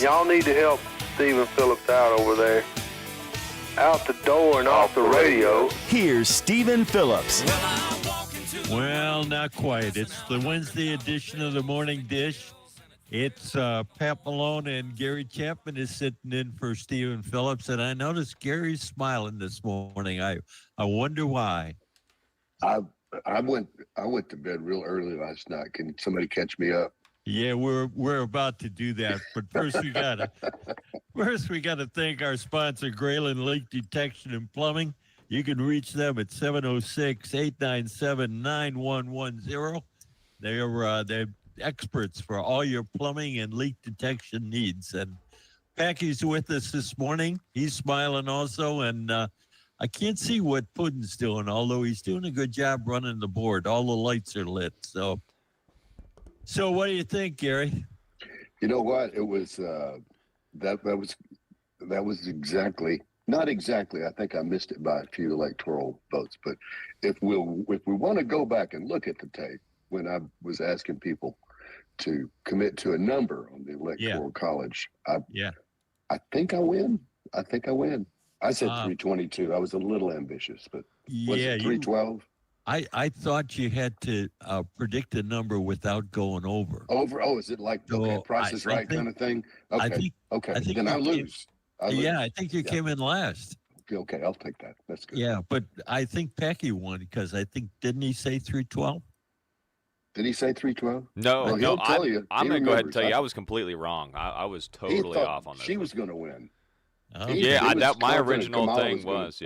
Y'all need to help Stephen Phillips out over there. Out the door and off the radio. Here's Stephen Phillips. Well, not quite. It's the Wednesday edition of the Morning Dish. It's Pat Malone and Gary Chapman is sitting in for Stephen Phillips, and I noticed Gary's smiling this morning. I wonder why. I went to bed real early last night. Can somebody catch me up? Yeah, we're about to do that, but first we gotta thank our sponsor, Grayland Leak Detection and Plumbing. You can reach them at 706-897-9110. They're experts for all your plumbing and leak detection needs. And Packy's with us this morning. He's smiling also, and I can't see what Puddin's doing, although he's doing a good job running the board. All the lights are lit, So what do you think, Gary? You know what? It was that was exactly not exactly. I think I missed it by a few electoral votes. But if we want to go back and look at the tape when I was asking people to commit to a number on the electoral college, I think I win. I said 322. I was a little ambitious, but was it 312? I thought you had to predict a number without going over. Over? Oh, is it like Price is Right kind of thing? Okay. I lose. I think you came in last. Okay, I'll take that. That's good. Yeah, but I think Packy won because didn't he say 312? Did he say 312? No, well, no. Tell you. I'm going to go ahead and tell you I was completely wrong. I was totally off on this. She was going to win. My original thing was,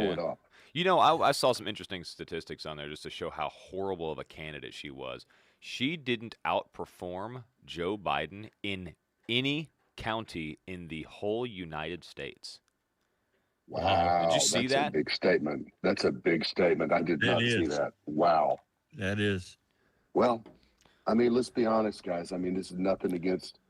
You know, I saw some interesting statistics on there just to show how horrible of a candidate she was. She didn't outperform Joe Biden in any county in the whole United States. Wow. Did you see that? That's a big statement. I did not see that. Wow. That is. Well, I mean, let's be honest, guys. I mean, this is nothing against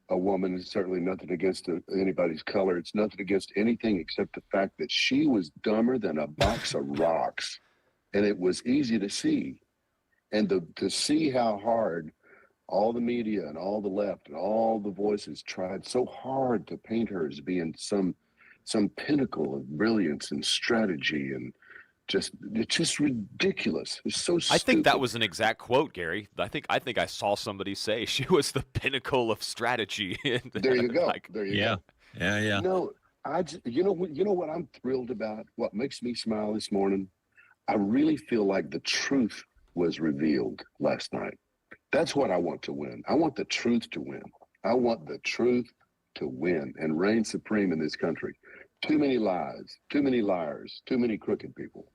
a woman. It's certainly nothing against anybody's color. It's nothing against anything except the fact that she was dumber than a box of rocks. And it was easy to see. And to see how hard all the media and all the left and all the voices tried so hard to paint her as being some pinnacle of brilliance and strategy, and it's just ridiculous. It's so stupid. I think that was an exact quote, Gary. I think I saw somebody say she was the pinnacle of strategy. There you go. There you go. Yeah. No, you know what I'm thrilled about? What makes me smile this morning? I really feel like the truth was revealed last night. That's what I want to win. I want the truth to win. I want the truth to win and reign supreme in this country. Too many lies, too many liars, too many crooked people.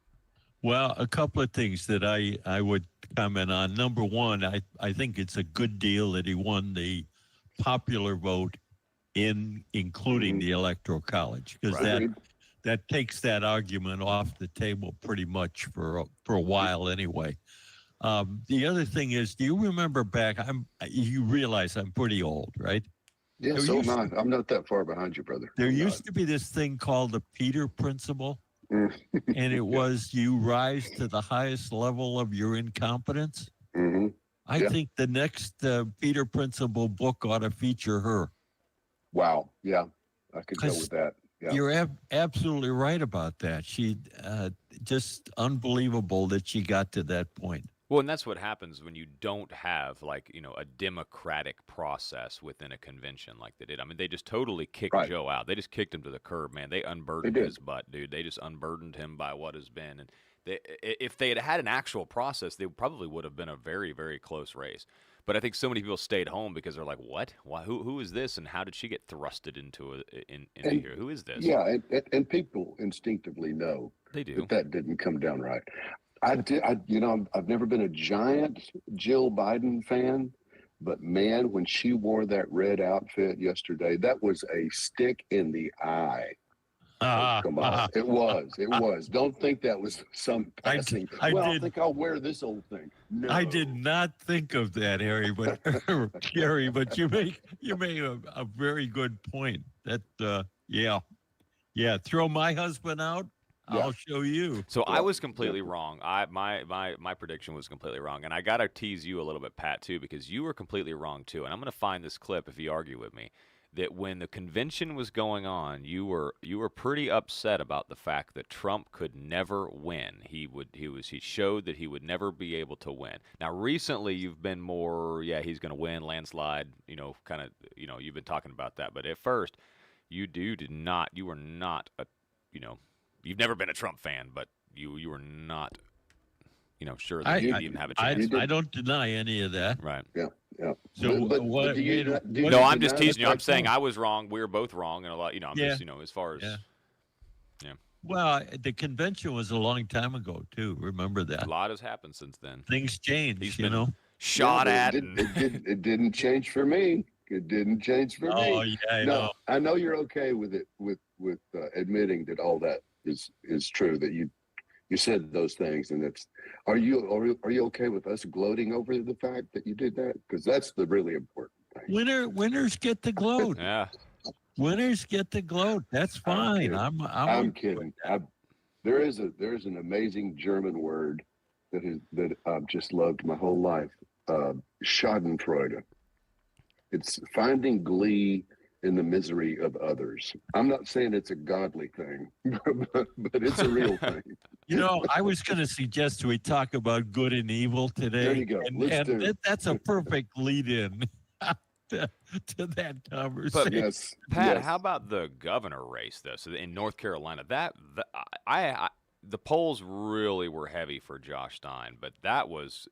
Well, a couple of things that I would comment on. Number one, I think it's a good deal that he won the popular vote including the Electoral College, because that takes that argument off the table pretty much for a while anyway. The other thing is, do you remember back? You realize I'm pretty old, right? Yeah, I'm not that far behind you, brother. There used to be this thing called the Peter Principle, and it was you rise to the highest level of your incompetence. Mm-hmm. I think the next Peter Principle book ought to feature her. Wow. Yeah, I could go with that. Yeah. You're absolutely right about that. She just unbelievable that she got to that point. Well, and that's what happens when you don't have, a democratic process within a convention like they did. I mean, they just totally kicked Joe out. They just kicked him to the curb, man. They unburdened his butt, dude. They just unburdened him by what has been. And if they had an actual process, they probably would have been a very, very close race. But I think so many people stayed home because they're like, what? Why? Who is this? And how did she get thrusted into here? Who is this? Yeah, and people instinctively know they do. that didn't come down right. I've never been a giant Jill Biden fan, but man, when she wore that red outfit yesterday, that was a stick in the eye. Come on. It was. Don't think that was some passing. I think I'll wear this old thing. No. I did not think of that, Harry, but Gary, but you make a very good point. That throw my husband out. Yeah. I'll show you. So I was completely wrong. My prediction was completely wrong, and I gotta tease you a little bit, Pat, too, because you were completely wrong too. And I'm gonna find this clip if you argue with me. that when the convention was going on, you were pretty upset about the fact that Trump could never win. He showed that he would never be able to win. Now recently you've been more, yeah, he's going to win, landslide, kind of, you've been talking about that. But at first, you were not a, you've never been a Trump fan, but you were not, sure that you even have a chance. I don't deny any of that. Right. Yeah. So what? No, I'm just teasing you. I'm saying I was wrong. We were both wrong, and a lot. I'm just, as far as. Yeah. Well, the convention was a long time ago too. Remember that. A lot has happened since then. Things changed. He's been shot at. It didn't change for me. It didn't change for me. Oh yeah, I know. I know you're okay with it, with admitting that all that is true. That you said those things, and that's. Are you okay with us gloating over the fact that you did that? Because that's the really important thing. Winners get to gloat. Yeah. Winners get to gloat. That's fine. I'm kidding. There's an amazing German word that I've just loved my whole life. Schadenfreude. It's finding glee in the misery of others. I'm not saying it's a godly thing, but it's a real thing. I was going to suggest we talk about good and evil today. There you go. That's a perfect lead-in to that conversation. But yes, Pat, yes. how about the governor race, though? So in North Carolina, the polls really were heavy for Josh Stein, but that was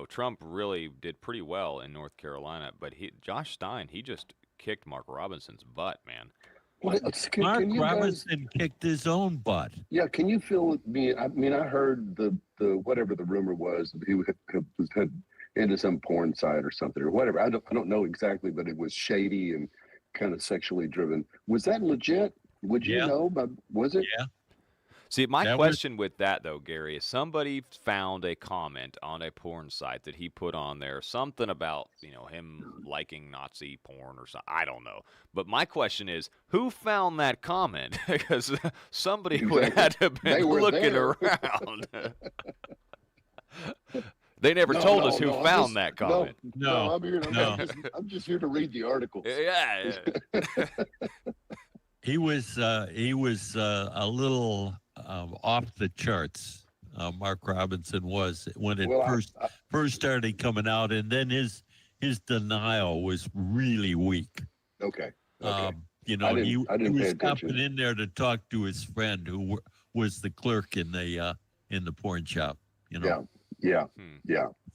Trump really did pretty well in North Carolina, but Josh Stein, he just kicked Mark Robinson's butt, man. Mark Robinson kicked his own butt. Yeah, can you feel me? I mean, I heard the whatever the rumor was that he had into some porn site or something or whatever. I don't know exactly, but it was shady and kind of sexually driven. Was that legit? Would you know? Was it? Yeah. See, my question with that, though, Gary, is somebody found a comment on a porn site that he put on there, something about, him liking Nazi porn or something. I don't know. But my question is, who found that comment? Because somebody would have had to have been looking around. They never told us who found that comment. No, I'm just here to read the articles. Yeah. He was a little off the charts. Mark Robinson was when it first started coming out, and then his denial was really weak. Okay. He was stopping in there to talk to his friend who was the clerk in the porn shop. Yeah.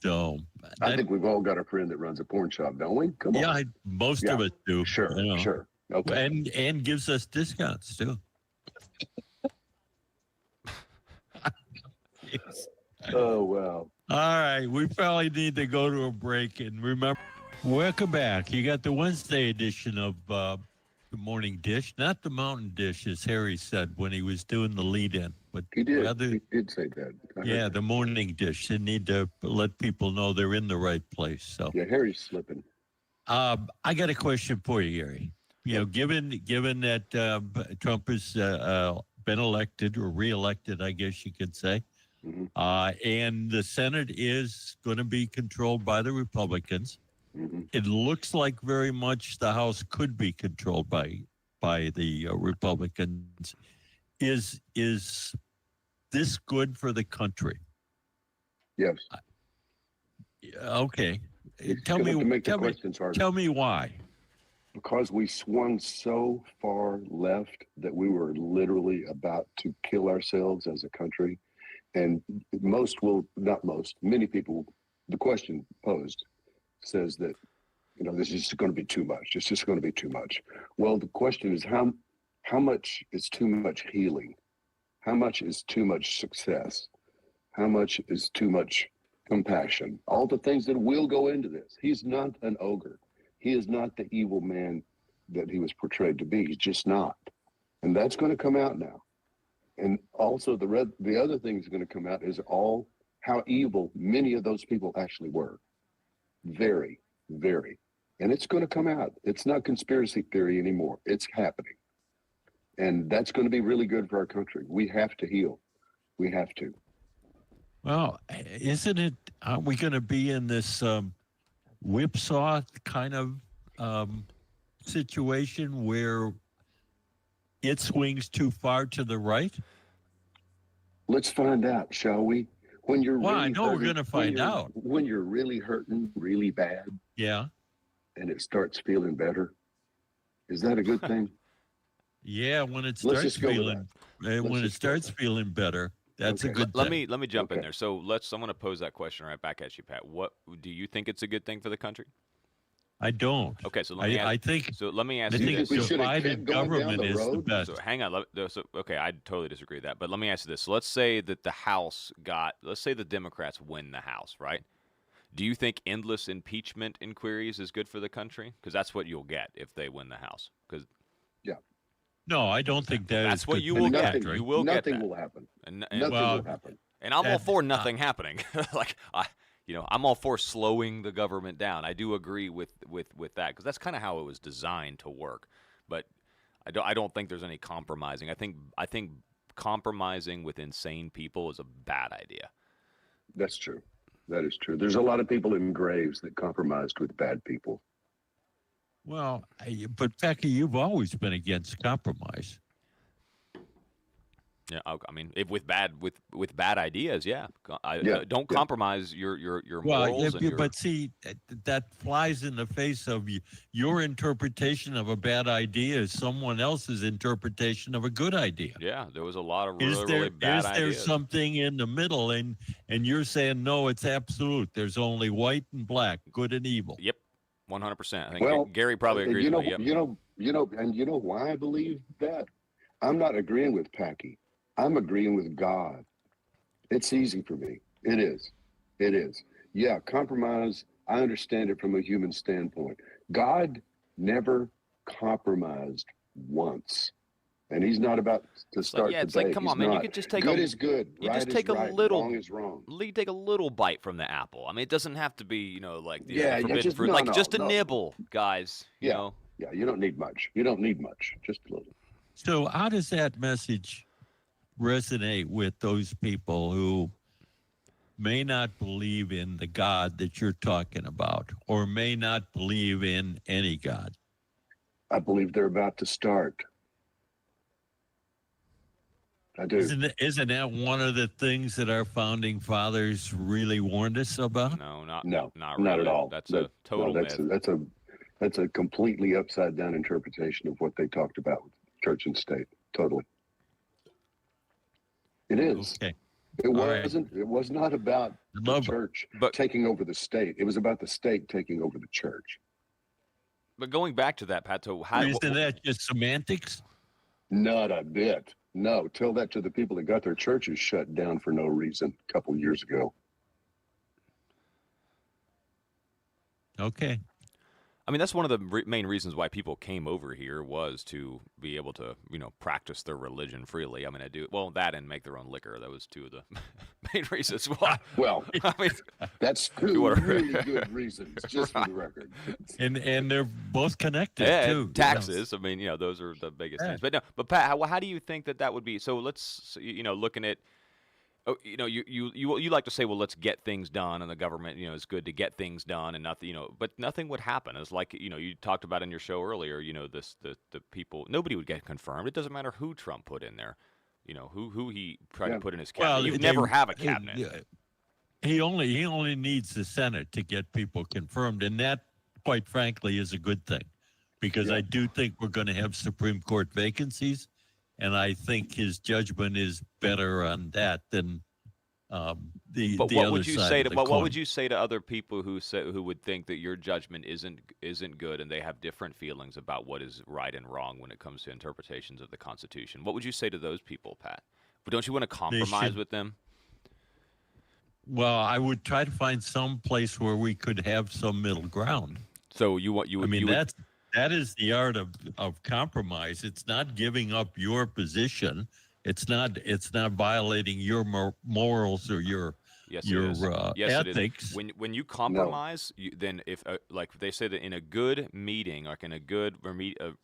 So I think we've all got a friend that runs a porn shop, don't we? Come on. Yeah, most of us do. Sure. Okay. And gives us discounts too. Oh, wow. All right. We probably need to go to a break. And remember, welcome back. You got the Wednesday edition of the Morning Dish, not the Mountain Dish, as Harry said when he was doing the lead-in. But he did. He did say that. Yeah, the Morning Dish. They need to let people know they're in the right place. So yeah, Harry's slipping. I got a question for you, Gary. Given that Trump has been elected or reelected, I guess you could say, mm-hmm. And the Senate is going to be controlled by the Republicans. Mm-hmm. It looks like very much the House could be controlled by the Republicans. Is this good for the country? Yes. Okay. Tell me why. Because we swung so far left that we were literally about to kill ourselves as a country. And many people, the question posed says that, this is just going to be too much. It's just going to be too much. Well, the question is how much is too much healing? How much is too much success? How much is too much compassion? All the things that will go into this. He's not an ogre. He is not the evil man that he was portrayed to be. He's just not. And that's going to come out now. And also the other thing that's going to come out is how evil many of those people actually were. Very, very. And it's going to come out. It's not conspiracy theory anymore. It's happening. And that's going to be really good for our country. We have to heal. We have to. Well, aren't we going to be in this whipsaw kind of situation where it swings too far to the right? Let's find out, shall we? When you're Well, really I know we're going to find out. When you're really hurting really bad, Yeah. and it starts feeling better, is that a good thing? Yeah, when it Let's starts just go with feeling when it just go with starts feeling better, that's a Okay. good Let thing. me jump in Okay. there. So I'm going to pose that question right back at you, Pat. What do you think it's a good thing for the country? I don't. Okay, so let me ask, I think so let me ask I you think this. we So, should have divided kept going down government the is the road? best. so hang on. Okay, I totally disagree with that. But let me ask you this. So let's say that the House let's say the Democrats win the House, right? Do you think endless impeachment inquiries is good for the country? Because that's what you'll get if they win the House. Because No, I don't think that that's is what good you for will the get. country. You will get Nothing that. will happen. And Nothing well, will happen. I'm all that- for nothing happening. Like I'm all for slowing the government down. I do agree with that because that's kind of how it was designed to work. But I don't think there's any compromising. I think compromising with insane people is a bad idea. That's true. That is true. There's a lot of people in graves that compromised with bad people. Well, but Becky, you've always been against compromise. Yeah, I mean, if with bad ideas, yeah. Don't yeah. compromise your Well, morals and your. but see, that flies in the face of your interpretation of a bad idea is someone else's interpretation of a good idea. Yeah, there was a lot of Is really bad there ideas. something in the middle, and you're saying no, it's absolute. There's only white and black, good and evil. Yep, 100%. I think Well, Gary probably agrees with me. Yep. You know why I believe that? I'm not agreeing with Packy. I'm agreeing with God. It's easy for me. It is. It is. Yeah, compromise, I understand it from a human standpoint. God never compromised once. And he's not about to start it's today. like, come He's on, man. You not. could just take good is good. You right just is take a right. little. Wrong is wrong. You take a little bite from the apple. I mean, it doesn't have to be, like the Yeah, forbidden just- fruit. no, Like no, just a no. nibble, guys. You Yeah. know. Yeah, you don't need much. You don't need much. Just a little. So how does that message resonate with those people who may not believe in the God that you're talking about, or may not believe in any God? I believe they're about to start. I do. Isn't that one of the things that our founding fathers really warned us about? No, not Not really. at all. That's a total myth. That's a completely upside down interpretation of what they talked about with church and state. Totally. It is. Okay. It All right. wasn't. It was not about the Love it. church But- taking over the state. It was about the state taking over the church. But going back to that, Pat, so how Isn't that just semantics? Not a bit. No. Tell that to the people that got their churches shut down for no reason a couple years ago. Okay. I mean, that's one of the main reasons why people came over here was to be able to, practice their religion freely. I mean, that and make their own liquor. That was two of the main reasons why. Well, I mean, that's two Whatever. really good reasons, just for the record. And they're both connected yeah, too. taxes. I mean, those are the biggest things. But no, but Pat, how do you think that would be? So let's, looking at. Oh, you like to say, well, let's get things done, and the government, it's good to get things done, and nothing, but nothing would happen. It's like, you talked about in your show earlier, the people, nobody would get confirmed. It doesn't matter who Trump put in there, who he tried to put in his cabinet. Well, You never have a cabinet. He only needs the Senate to get people confirmed, and that, quite frankly, is a good thing, because I do think we're going to have Supreme Court vacancies. And I think his judgment is better on that than the But the what other would you side say of to the what coin. would you say to other people who would think that your judgment isn't good, and they have different feelings about what is right and wrong when it comes to interpretations of the Constitution? What would you say to those people, Pat? But don't you want to compromise with them? Well, I would try to find some place where we could have some middle ground. So That is the art of compromise. It's not giving up your position. It's not violating your morals or your Yes, your it is. Yes, ethics. It is. When you compromise, then if like they say that in a good meeting, like in a good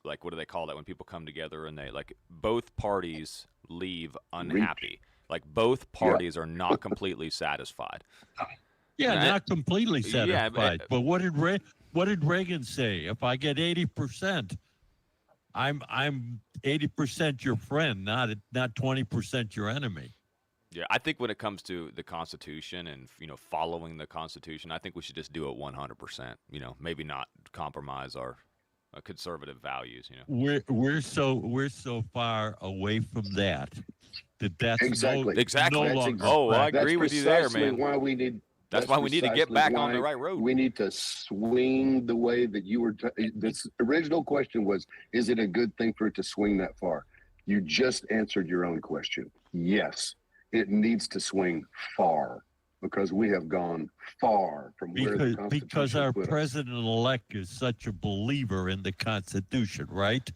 like what do they call that when people come together and they like both parties leave unhappy, like both parties are not completely satisfied. Yeah, And not completely satisfied. But what what did Reagan say? If I get 80%, I'm 80% your friend, not 20% your enemy. Yeah, I think when it comes to the Constitution and following the Constitution, I think we should just do it 100%. Maybe not compromise our conservative values. We're so far away from that's Exactly. Exactly. no longer. Oh, I That's agree with you there, man. Why we need. That's why we need to get back on the right road. We need to swing the way that you were. This original question was: is it a good thing for it to swing that far? You just answered your own question. Yes, it needs to swing far because we have gone far from where the Constitution because our put us. president-elect is such a believer in the Constitution, right?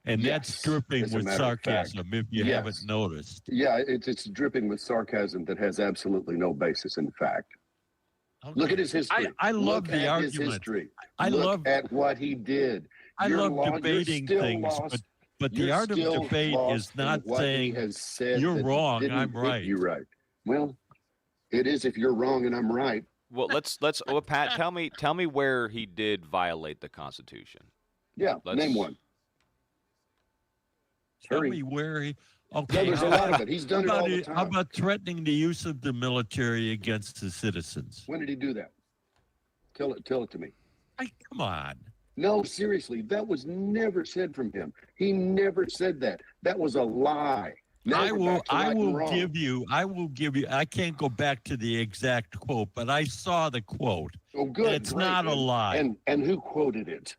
And that's dripping with sarcasm, if you haven't noticed. Yeah, it's dripping with sarcasm that has absolutely no basis in fact. Okay. Look at his history. I love the argument. Look at what he did. I love debating things, but the art of debate is not saying you're wrong, I'm right. You're right. Well, it is if you're wrong and I'm right. Well, let's. Well, Pat, tell me where he did violate the Constitution. Yeah, name one. Tell me where he. Okay, no, there's a lot of it. He's done it all the time. How about threatening the use of the military against the citizens? When did he do that? Tell it to me. Come on. No, seriously, that was never said from him. He never said that. That was a lie. I will give you. I can't go back to the exact quote, but I saw the quote. Oh, good. It's not a lie. And who quoted it?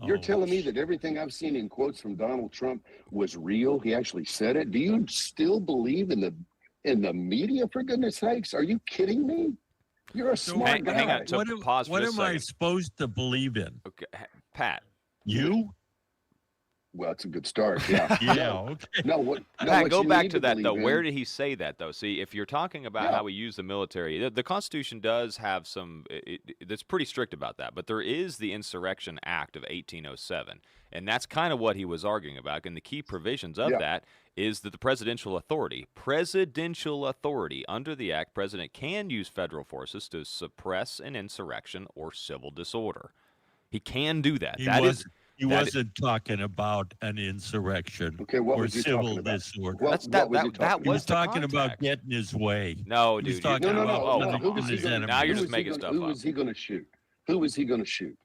You're telling me that everything I've seen in quotes from Donald Trump was real? He actually said it? Do you still believe in the media, for goodness sakes? Are you kidding me? You're a smart guy. Hang on, what am I supposed to believe in? Okay, Pat. You? Well, it's a good start. Yeah. Okay. Pat, go back to that, though. Where did he say that, though? See, if you're talking about how we use the military, the Constitution does have some that's pretty strict about that. But there is the Insurrection Act of 1807, and that's kind of what he was arguing about. And the key provisions of that is that the presidential authority under the act, president can use federal forces to suppress an insurrection or civil disorder. He can do that. He wasn't talking about an insurrection or civil disorder. He was talking about getting his way. No, dude. He was talking about his enemy. Now you're just making stuff up. Who was he going to shoot? Who was he going to shoot?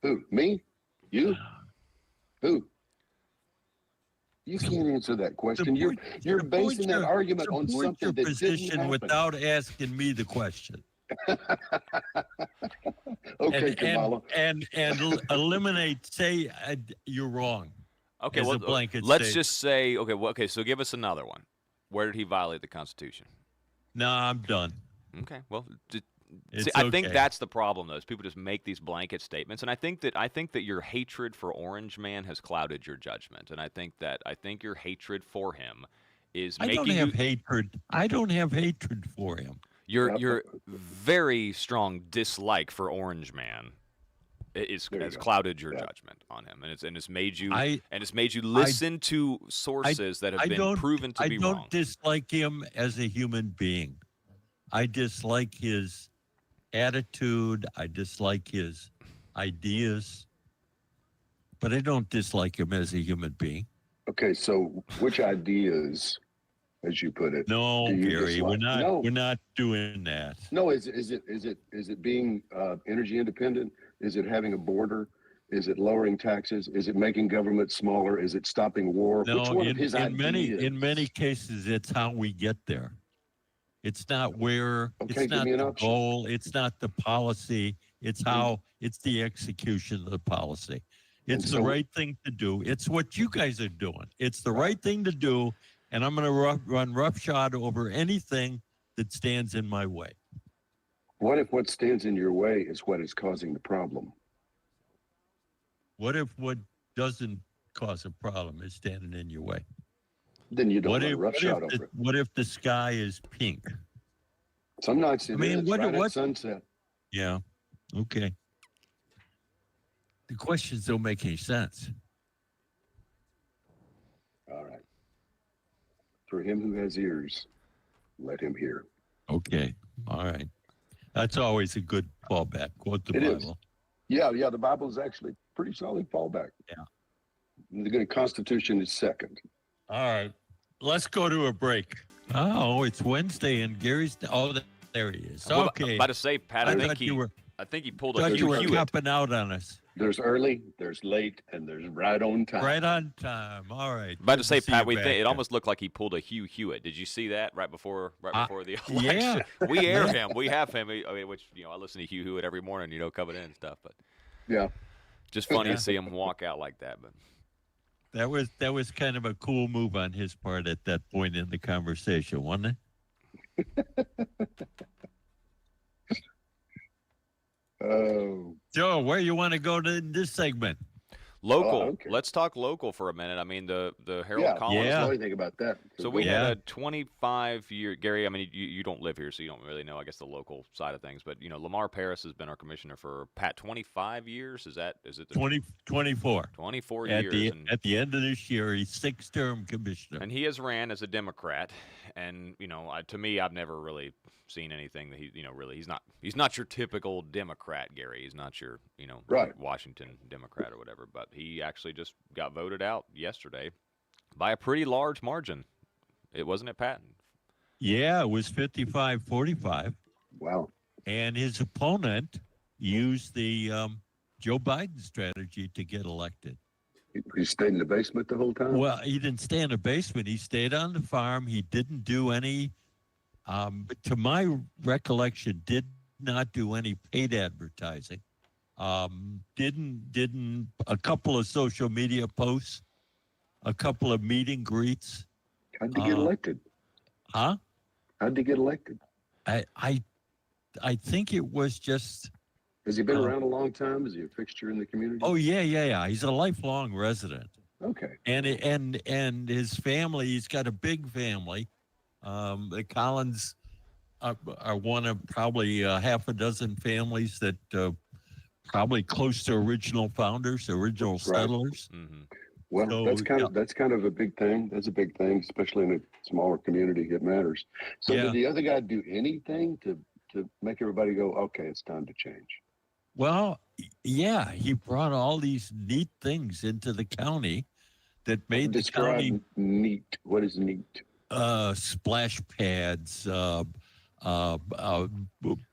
Who? Me? You? Who? You can't answer that question. You're basing that argument on something that didn't happen. Without asking me the question. Okay, Kamala. And eliminate. Say you're wrong. Okay, well, let's just say. Okay, so give us another one. Where did he violate the Constitution? No, I'm done. Okay, well, I think that's the problem, though. Is people just make these blanket statements, and I think that your hatred for Orange Man has clouded your judgment, and I think your hatred for him is making I don't have hatred for him. Your very strong dislike for Orange Man has clouded your judgment on him, and it's made you listen to sources that have been proven to be wrong. I don't dislike him as a human being. I dislike his attitude. I dislike his ideas, but I don't dislike him as a human being. Okay, so which ideas? As you put it. No, Gary, we're not doing that. No, is it being energy independent? Is it having a border? Is it lowering taxes? Is it making government smaller? Is it stopping war? No, which one of his ideas? In many cases, it's how we get there. It's not where. Okay, it's not the goal. It's not the policy. It's how. It's the execution of the policy. It's the right thing to do. It's what you guys are doing. It's the right thing to do. And I'm going to run roughshod over anything that stands in my way. What if what stands in your way is what is causing the problem? What if what doesn't cause a problem is standing in your way? Then you don't run roughshod over it. What if the sky is pink? Some nights it is right at sunset. Yeah. Okay. The questions don't make any sense. All right. For him who has ears, let him hear. Okay. All right. That's always a good fallback. Quote the It Bible. is. Yeah. The Bible is actually pretty solid fallback. Yeah. The Constitution is second. All right. Let's go to a break. Oh, it's Wednesday and Gary's. Oh, there he is. Well, Okay. about to say, Pat, I think he pulled a you were Hewitt. copping out on us. There's early, there's late, and there's right on time. Right on time. All right. About to say, Pat, it almost looked like he pulled a Hugh Hewitt. Did you see that right before the election? Yeah. We air him. We have him. I mean, which I listen to Hugh Hewitt every morning. Coming in and stuff. But yeah, just funny to see him walk out like that. But that was kind of a cool move on his part at that point in the conversation, wasn't it? Oh. Joe, where you want to go to in this segment? Local. Okay. Let's talk local for a minute. I mean, the Herald Yeah, Collins. I don't know anything about that. So we had a 25-year, Gary, I mean, you don't live here, so you don't really know, I guess, the local side of things. But, Lamar Paris has been our commissioner for, Pat, 25 years? Is it 24. 24 at years. At the end of this year, he's sixth-term commissioner. And he has ran as a Democrat. And, to me, I've never really seen anything that he's not your typical Democrat, Gary. He's not your, right. Washington Democrat or whatever. But he actually just got voted out yesterday by a pretty large margin. It wasn't it, Pat? Yeah, it was 55-45. Wow. And his opponent used the Joe Biden strategy to get elected. He stayed in the basement the whole time? Well, he didn't stay in the basement. He stayed on the farm. He didn't do any, to my recollection, did not do any paid advertising. Didn't a couple of social media posts, a couple of meet and greets. How'd he get elected? Huh? How'd he get elected? I think it was just. Has he been around a long time? Is he a fixture in the community? Oh yeah. He's a lifelong resident. Okay. And his family. He's got a big family. The Collins are one of probably half a dozen families that probably close to original founders, original settlers. Right. Mm-hmm. Well, So, that's kind of a big thing. That's a big thing, especially in a smaller community. It matters. So did the other guy do anything to make everybody go, okay, it's time to change? Well, yeah, he brought all these neat things into the county that made the county neat. What is neat? Splash pads,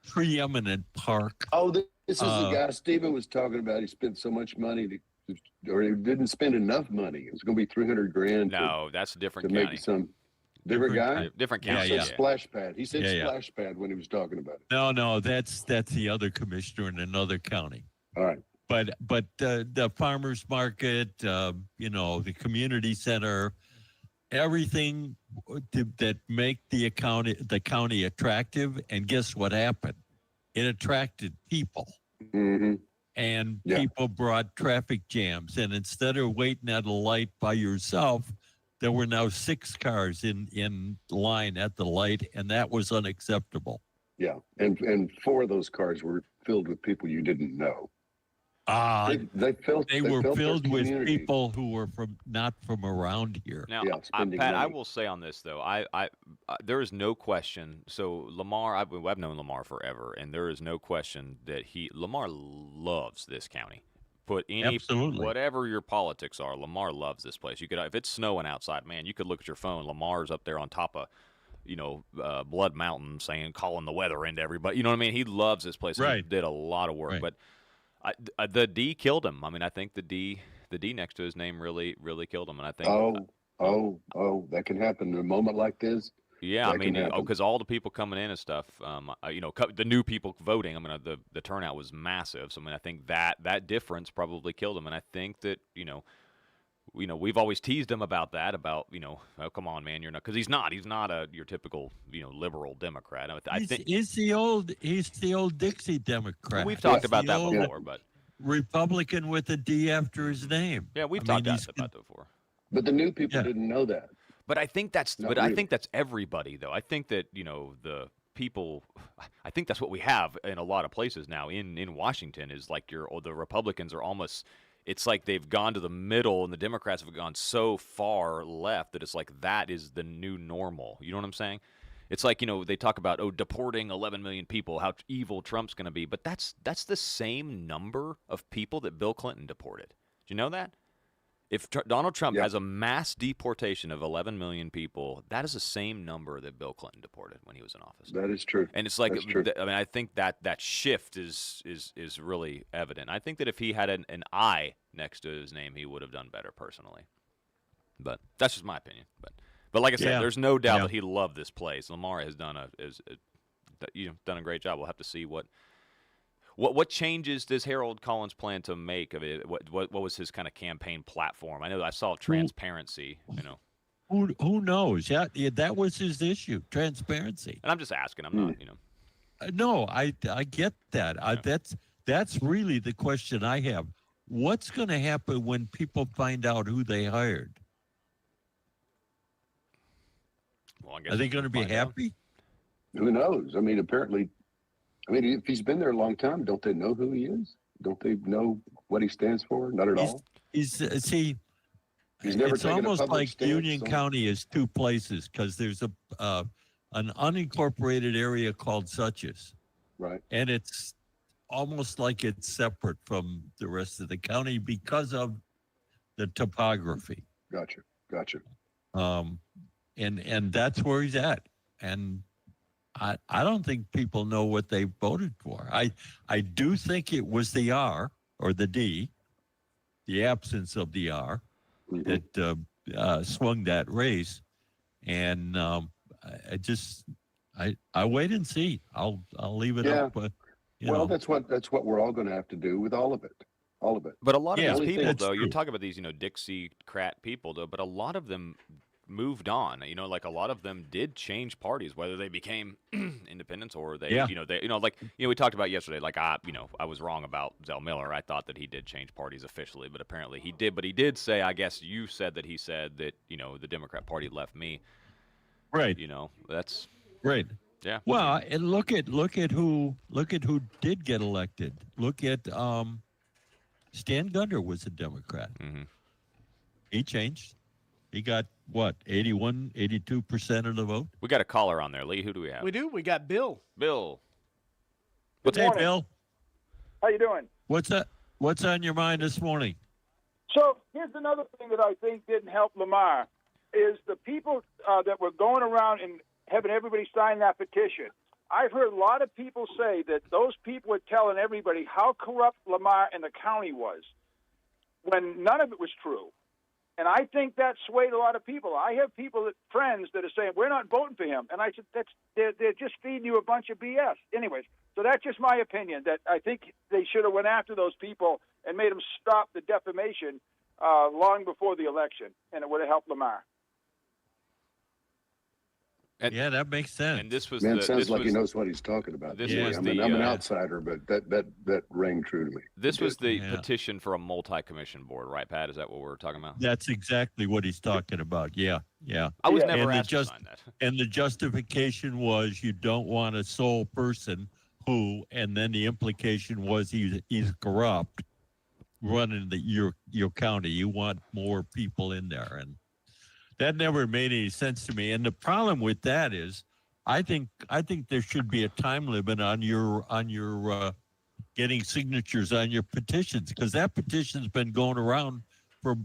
preeminent park. Oh, this is the guy Stephen was talking about. He spent so much money or he didn't spend enough money. It was going to be $300,000. No, that's a different to county. make some different guy. Different county. He said splash pad. He said splash pad when he was talking about it. No, that's the other commissioner in another county. All right. But the farmers market, the community center, everything that make the county attractive. And guess what happened? It attracted people. Mm-hmm. And people brought traffic jams. And instead of waiting at a light by yourself, there were now 6 cars in line at the light, and that was unacceptable. Yeah, and 4 of those cars were filled with people you didn't know. They were filled with community. people who were not from around here. Now, Pat, money. I will say on this though, I there is no question. So Lamar, I've known Lamar forever, and there is no question that Lamar loves this county. Put whatever your politics are, Lamar loves this place. You could, if it's snowing outside, man, you could look at your phone. Lamar's up there on top of, Blood Mountain, calling the weather into everybody. You know what I mean? He loves this place. Right. He did a lot of work, Right. but the D killed him. I mean, I think the D next to his name really, really killed him. And I think. That can happen in a moment like this. Yeah, I mean, because all the people coming in and stuff, the new people voting. I mean, the turnout was massive. So I mean, I think that difference probably killed him. And I think that we've always teased him about that. About oh come on, man, you're not, because he's not your typical liberal Democrat. I think he's the old Dixie Democrat. We've talked about that before, but Republican with a D after his name. Yeah, we've talked about that before. But the new people didn't know that. But I think that's I think that's everybody though. I think that the people. I think that's what we have in a lot of places now in Washington is like the Republicans are almost. It's like they've gone to the middle, and the Democrats have gone so far left that it's like that is the new normal. You know what I'm saying? It's like, they talk about, deporting 11 million people, how evil Trump's going to be. But that's the same number of people that Bill Clinton deported. Do you know that? If Donald Trump has a mass deportation of 11 million people, that is the same number that Bill Clinton deported when he was in office. That is true. And it's like, I think that shift is really evident. I think that if he had an I next to his name, he would have done better personally. But that's just my opinion. But like I said, there's no doubt that he loved this place. Lamar has done done a great job. We'll have to see what changes does Harold Collins plan to make of it? What was his kind of campaign platform? I know I saw transparency. Who knows? Yeah, that was his issue, transparency. And I'm just asking. I'm not, No, I get that. That's really the question I have. What's going to happen when people find out who they hired? Well, I guess are they going to be happy? Who knows? I mean, apparently. If he's been there a long time, don't they know who he is? Don't they know what he stands for? Not at all. He's never it's taken almost a public like stance Union County is two places because there's an unincorporated area called Suches. Right. And it's almost like it's separate from the rest of the county because of the topography. Gotcha. And that's where he's at. And I don't think people know what they voted for. I do think it was the R or the D, the absence of the R, that swung that race. And I wait and see. I'll leave it up. That's what we're all going to have to do with all of it. But a lot of these people, though, true. you're talking about these, Dixiecrat people, though, but a lot of them moved on. Like a lot of them did change parties, whether they became independents or they, we talked about yesterday. Like I was wrong about Zell Miller. I thought that he did change parties officially, but apparently he did. But he did say, I guess you said that he said that the Democrat Party left me. Right. That's right. Yeah. Well, and look at who did get elected. Look at Stan Gunter was a Democrat. Mm-hmm. He changed. He got, 82% of the vote? We got a caller on there. Lee, who do we have? We do. We got Bill. Bill. Hey, Bill. How you doing? What's on your mind this morning? So here's another thing that I think didn't help Lamar is the people that were going around and having everybody sign that petition. I've heard a lot of people say that those people were telling everybody how corrupt Lamar and the county was when none of it was true. And I think that swayed a lot of people. I have friends that are saying, we're not voting for him. And I said, they're just feeding you a bunch of BS. Anyways, so that's just my opinion, that I think they should have went after those people and made them stop the defamation long before the election, and it would have helped Lamar. Yeah, that makes sense. And this was sounds like he knows what he's talking about. I'm an outsider, but that rang true to me. This was the petition for a multi-commission board, right, Pat? Is that what we're talking about? That's exactly what he's talking about. Yeah. I was never asked to sign that. And the justification was you don't want a sole person who, and then the implication was he's corrupt running your county. You want more people in there, and that never made any sense to me. And the problem with that is, I think there should be a time limit on your getting signatures on your petitions, because that petition's been going around for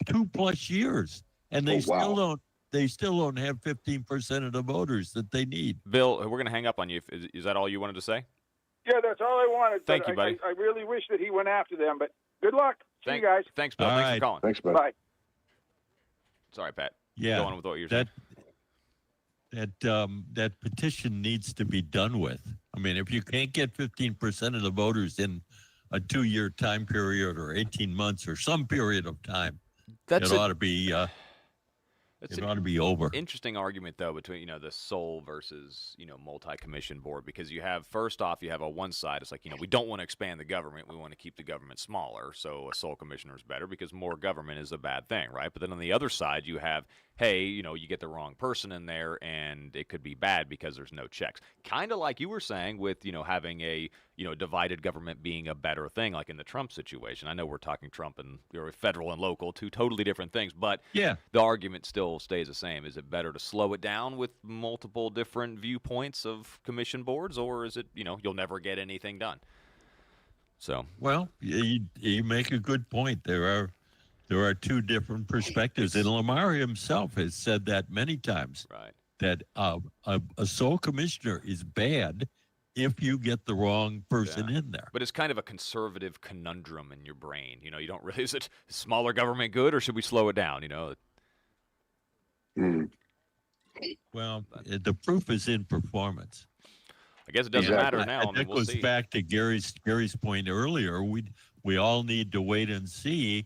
2+ years, and they still don't have 15% of the voters that they need. Bill, we're going to hang up on you. Is that all you wanted to say? Yeah, that's all I wanted. Thank you, buddy. I really wish that he went after them, but good luck. See you guys. Thanks, Bill. All Thanks right. for calling. Thanks, buddy. Bye. Sorry, Pat. Yeah, go on with what you're saying. That petition needs to be done with. I mean, if you can't get 15% of the voters in a 2-year time period or 18 months or some period of time, it ought to be over. Interesting argument, though, between the sole versus multi-commission board, because you have, first off, you have on one side, it's like we don't want to expand the government, we want to keep the government smaller, so a sole commissioner is better because more government is a bad thing, right? But then on the other side, you have, hey, you get the wrong person in there and it could be bad because there's no checks. Kind of like you were saying with, having a, divided government being a better thing, like in the Trump situation. I know we're talking Trump and federal and local, two totally different things, but Yeah. the argument still stays the same. Is it better to slow it down with multiple different viewpoints of commission boards, or is it, you'll never get anything done? So, Well, you make a good point. There are two different perspectives, and Lamar himself has said that many times. right. That a sole commissioner is bad if you get the wrong person in there. But it's kind of a conservative conundrum in your brain. You don't really, is it smaller government good, or should we slow it down? Well, the proof is in performance. I guess it doesn't matter now. That we'll goes see. back to Gary's point earlier. We all need to wait and see,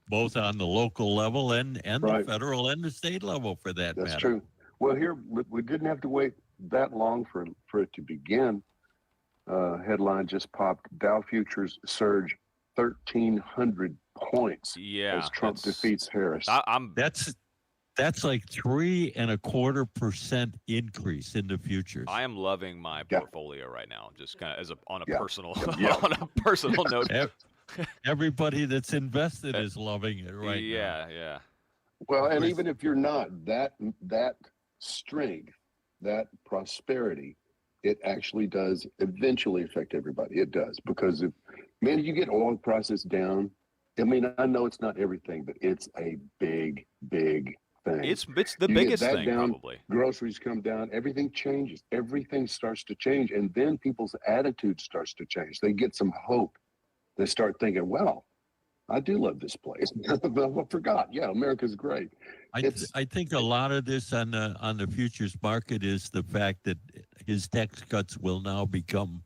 both on the local level and the federal and the state level, for that matter. That's true. Well, here we didn't have to wait that long for it to begin. Headline just popped: Dow futures surge 1,300 points as Trump defeats Harris. That's like 3.25% increase in the futures. I am loving my portfolio right now, just kind of on a personal on a personal note. Everybody that's invested is loving it right now. Yeah. Well, and even if you're not, that strength, that prosperity, it actually does eventually affect everybody. It does, because you get oil prices down. I mean, I know it's not everything, but it's a big, big thing. It's the biggest thing, down, probably. Groceries come down, everything changes. Everything starts to change, and then people's attitude starts to change. They get some hope. They start thinking, well, I do love this place. I forgot. Yeah, America's great. I think a lot of this on the futures market is the fact that his tax cuts will now become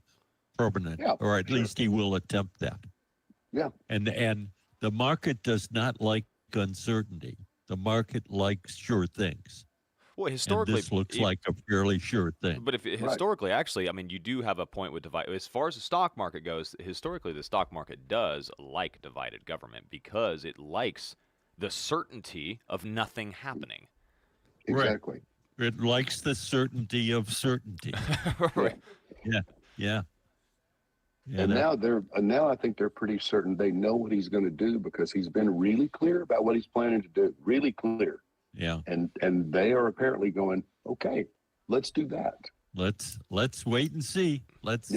permanent, or at least he will attempt that. Yeah. And the market does not like uncertainty. The market likes sure things. Well, historically, and this looks like a fairly sure thing. But historically, actually, I mean, you do have a point with as far as the stock market goes. Historically, the stock market does like divided government because it likes the certainty of nothing happening. Exactly. Right. It likes the certainty of certainty. Right. Yeah. And now I think they're pretty certain they know what he's going to do, because he's been really clear about what he's planning to do. Really clear. Yeah. And they are apparently going, okay, let's do that. Let's wait and see. Let's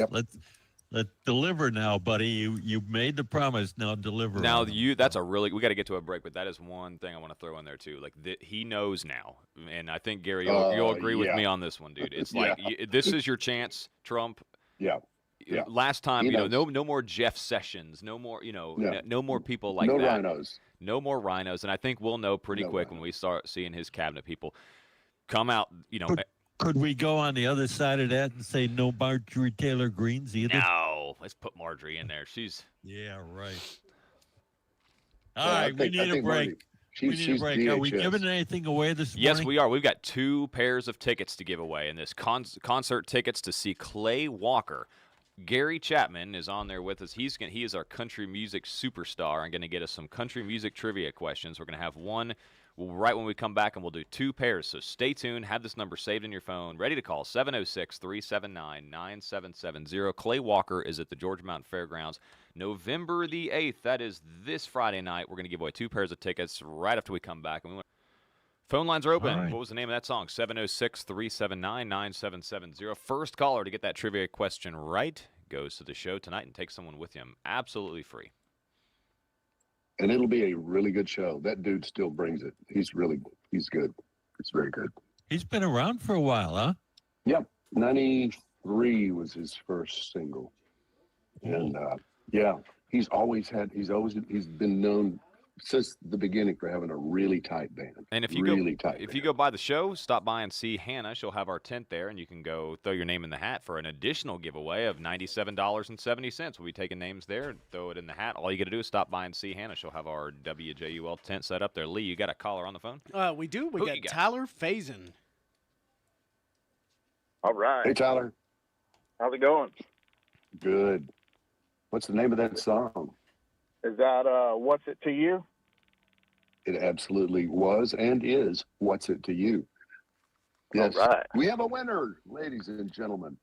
deliver now, buddy. You made the promise. Now deliver. Now we got to get to a break, but that is one thing I want to throw in there too. Like he knows now, and I think Gary, you'll agree with me on this one, dude. It's like this is your chance, Trump. Yeah. Yeah. Last time, no more Jeff Sessions, no more, no more people like that. No rhinos. No more rhinos, and I think we'll know pretty quick when we start seeing his cabinet people come out. Could we go on the other side of that and say no Marjorie Taylor Greens either? No, let's put Marjorie in there. She's right. All right, we need a break. We need a break. Are we giving anything away this morning? Yes, we are. We've got 2 pairs of tickets to give away, and this concert tickets to see Clay Walker. Gary Chapman is on there with us. He is our country music superstar and going to get us some country music trivia questions. We're going to have one right when we come back, and we'll do 2 pairs. So stay tuned. Have this number saved in your phone. Ready to call, 706-379-9770. Clay Walker is at the Georgia Mountain Fairgrounds November the 8th. That is this Friday night. We're going to give away 2 pairs of tickets right after we come back. And phone lines are open. Right. What was the name of that song? 706-379-9770. First caller to get that trivia question right goes to the show tonight and takes someone with him absolutely free. And it'll be a really good show. That dude still brings it. He's good. It's very good. He's been around for a while, huh? Yep. 93 was his first single. And he's been known since the beginning for having a really tight band. And if you go by the show, stop by and see Hannah. She'll have our tent there, and you can go throw your name in the hat for an additional giveaway of $97.70. We'll be taking names there and throw it in the hat. All you got to do is stop by and see Hannah. She'll have our WJUL tent set up there. Lee, you got a caller on the phone? We do. We got Tyler Faison. All right. Hey, Tyler. How's it going? Good. What's the name of that song? Is that What's It to You? It absolutely was and is. What's it to you? Yes. All right. We have a winner, ladies and gentlemen.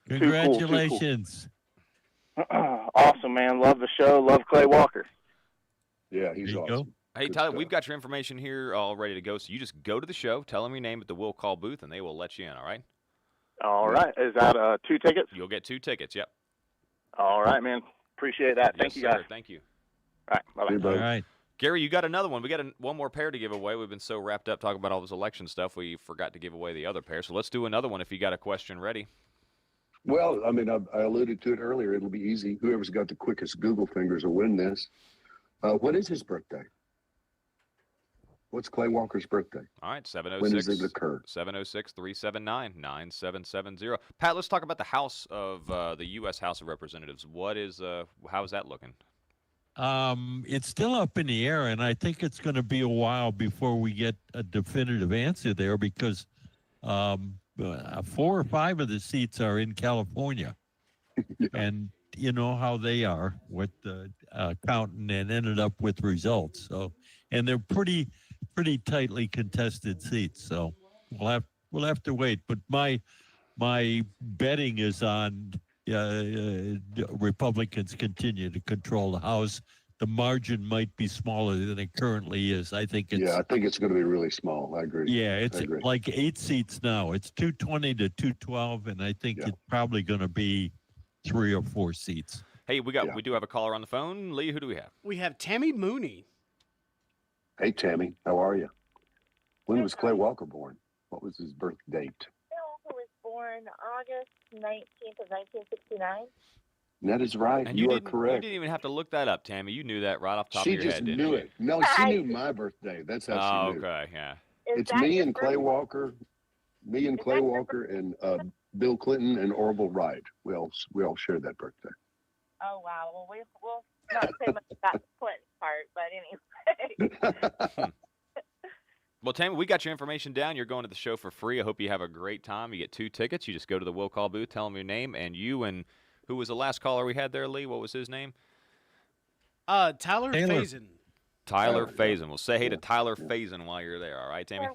Congratulations. Too cool. Awesome, man. Love the show. Love Clay Walker. Yeah, he's awesome. Hey, Good Tyler, stuff. we've got your information here all ready to go. So you just go to the show, tell them your name at the Will Call booth, and they will let you in, all right? All right. Is that 2 tickets? You'll get 2 tickets, yep. All right, man. Appreciate that. Thank you, guys. Sir. Thank you. All right. Bye-bye. All right. Gary, you got another one. We got one more pair to give away. We've been so wrapped up talking about all this election stuff, we forgot to give away the other pair. So let's do another one if you got a question ready. Well, I mean, I alluded to it earlier. It'll be easy. Whoever's got the quickest Google fingers will win this. What is his birthday? What's Clay Walker's birthday? All right, 706. When does it occur? 706-379-9770. Pat, let's talk about the House of the U.S. House of Representatives. How is that looking? It's still up in the air, and I think it's going to be a while before we get a definitive answer there because 4 or 5 of the seats are in California. Yeah. And you know how they are with counting and ended up with results. So, and they're pretty tightly contested seats. So we'll have to wait. But my betting is on Republicans continue to control the House. The margin might be smaller than it currently is. I think it's. Yeah, I think it's going to be really small. I agree. Yeah, it's like 8 seats now. It's 220 to 212, and I think it's probably going to be 3 or 4 seats. Hey, we do have a caller on the phone. Lee, who do we have? We have Tammy Mooney. Hey, Tammy, how are you? When was Clay Walker born? What was his birth date? Clay Walker was born August 19th of 1969. That is right. And you are You correct. didn't even have to look that up, Tammy. You knew that right off the top of your head, She didn't just knew you? it. No, she knew my birthday. That's how she knew. Okay, yeah. It's me and Clay Walker. Me and Clay Walker and Bill Clinton and Orville Wright. We all share that birthday. Oh, wow. Well, we'll not say much about the Clinton part, but anyway. Well, Tammy, we got your information down. You're going to the show for free. I hope you have a great time. You get 2 tickets. You just go to the Will Call booth, tell them your name, and you and who was the last caller we had there, Lee? What was his name? Tyler Faison. Tyler Faison. We'll say hey to Tyler Faison while you're there. All right, Tammy?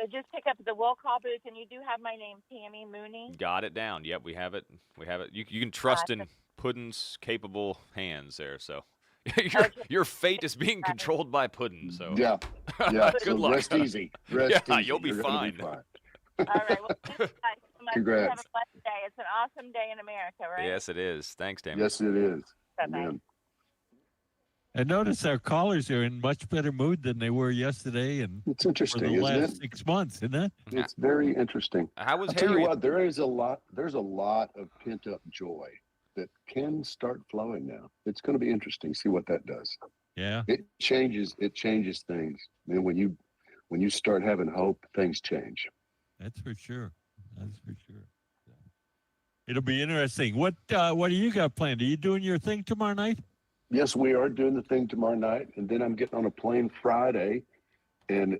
So just pick up the Will Call booth, and you do have my name, Tammy Mooney. Got it down. Yep, we have it. You can trust in Puddin's capable hands there. So your fate is being controlled by Puddin. So yeah. Good so luck. Rest easy. Rest easy. You'll be fine. All right. Well, thank you guys so much. Congrats. Have a blessed day. It's an awesome day in America, right? Yes, it is. Thanks, Tammy. Yes, it is. Bye-bye. Amen. And notice our callers are in much better mood than they were yesterday and It's interesting, for the isn't last it? 6 months, isn't it? It's very interesting. How was I'll tell Harry? you what, there's a lot of pent up joy that can start flowing now. It's going to be interesting. See what that does. Yeah. It changes things. And when you start having hope, things change. That's for sure. That's for sure. It'll be interesting. What do you got planned? Are you doing your thing tomorrow night? Yes, we are doing the thing tomorrow night, and then I'm getting on a plane Friday, and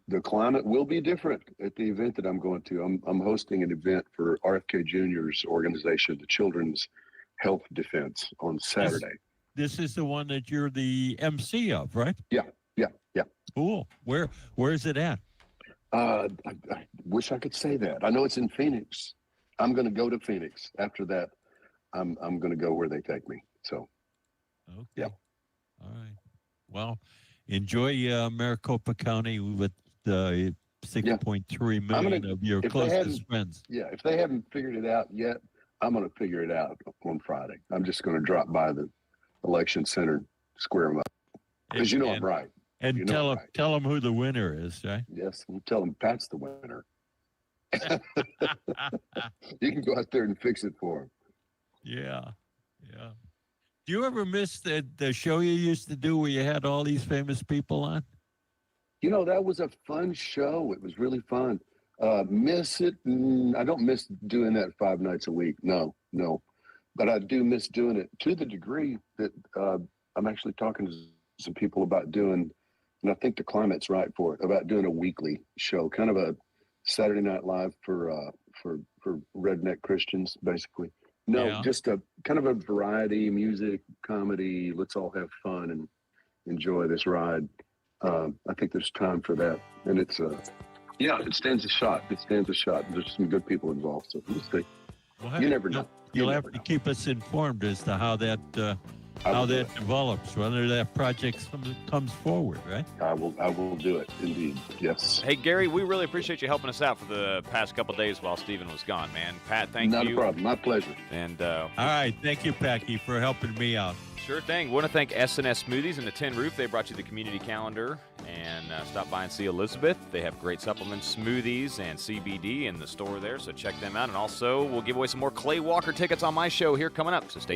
the climate will be different at the event that I'm going to. I'm hosting an event for RFK Jr.'s organization, the Children's Health Defense, on Saturday. This is the one that you're the MC of, right? Yeah. Cool. Where's it at? I wish I could say that. I know it's in Phoenix. I'm going to go to Phoenix. After that, I'm going to go where they take me. So. Okay. Yeah. All right. Well, enjoy Maricopa County with the 6.3 million of your closest friends. Yeah, if they haven't figured it out yet, I'm going to figure it out on Friday. I'm just going to drop by the election center, square them up, because I'm right. And tell them who the winner is, right? Yes, we'll tell them Pat's the winner. You can go out there and fix it for him. Yeah. Do you ever miss the show you used to do where you had all these famous people on? That was a fun show. It was really fun. Miss it? I don't miss doing that 5 nights a week. No. But I do miss doing it to the degree that I'm actually talking to some people about doing, and I think the climate's right for it, about doing a weekly show, kind of a Saturday Night Live for redneck Christians, basically. No, just a kind of a variety, music, comedy. Let's all have fun enjoy this ride. I think there's time for that, and it's it stands a shot. It stands a shot. There's some good people involved, so we'll see. Well, You never know. You'll have to keep us informed as to how that develops, whether that project comes forward, right? I will do it, indeed. Yes. Hey, Gary, we really appreciate you helping us out for the past couple days while Steven was gone, man. Pat, thank you. Not a problem. My pleasure. And all right, thank you, Packy, for helping me out. Sure thing. Want to thank S&S Smoothies and the Tin Roof. They brought you the community calendar. And stop by and see Elizabeth. They have great supplements, smoothies, and CBD in the store there, so check them out. And also, we'll give away some more Clay Walker tickets on my show here coming up, so stay